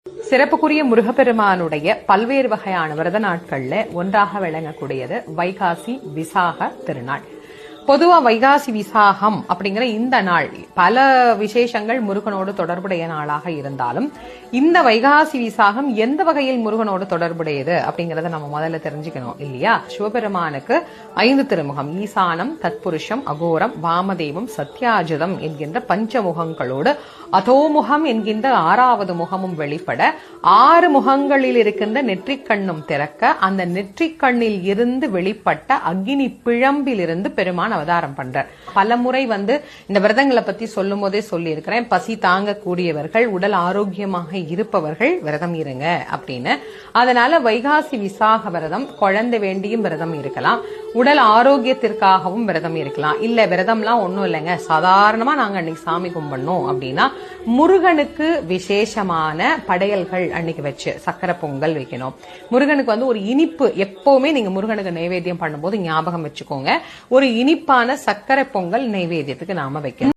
சிறப்புக்குரிய முருகப்பெருமானுடைய பல்வேறு வகையான விரத நாட்கள்ல ஒன்றாக விளங்கக்கூடியது வைகாசி விசாக திருநாள். பொதுவா வைகாசி விசாகம் அப்படிங்கிற இந்த நாள் பல விசேஷங்கள் முருகனோடு தொடர்புடைய நாளாக இருந்தாலும் இந்த வைகாசி விசாகம் எந்த வகையில் முருகனோடு தொடர்புடையது அப்படிங்கறத நம்ம முதல்ல தெரிஞ்சுக்கணும் இல்லையா? சிவபெருமானுக்கு 5 திருமுகம், ஈசானம், தத்புருஷம், அகோரம், வாமதேவம், சத்யாஜிதம் என்கின்ற பஞ்சமுகங்களோடு அதோமுகம் என்கின்ற 6வது முகமும் வெளிப்பட 6 முகங்களில் இருக்கின்ற நெற்றிக்கண்ணும் திறக்க அந்த நெற்றிக்கண்ணில் இருந்து வெளிப்பட்ட அக்னி பிழம்பில் இருந்து பெருமான் அவதாரம் பண்றார். பல முறை இந்த விரதங்களை பத்தி சொல்லும் போதே சொல்லி இருக்கிறேன். பசி தாங்க கூடியவர்கள், உடல் ஆரோக்கியமாக இருப்பவர்கள் விரதம் இருங்க அப்படின்னு. அதனால வைகாசி விசாக விரதம், குழந்தை வேண்டியும் விரதம் இருக்கலாம், உடல் ஆரோக்கியத்திற்காகவும் விரதம் இருக்கலாம். இல்ல விரதம்லாம் ஒண்ணும் இல்லைங்க, சாதாரணமா நாங்க அன்னைக்கு சாமி கும்பிடணும் அப்படின்னா முருகனுக்கு விசேஷமான படையல்கள் அன்னைக்கு வச்சு சக்கரை பொங்கல் வைக்கணும். முருகனுக்கு ஒரு இனிப்பு, எப்பவுமே நீங்க முருகனுக்கு நைவேத்தியம் பண்ணும்போது ஞாபகம் வச்சுக்கோங்க, ஒரு இனிப்பான சக்கரை பொங்கல் நைவேத்தியத்துக்கு நாம வைக்கணும்.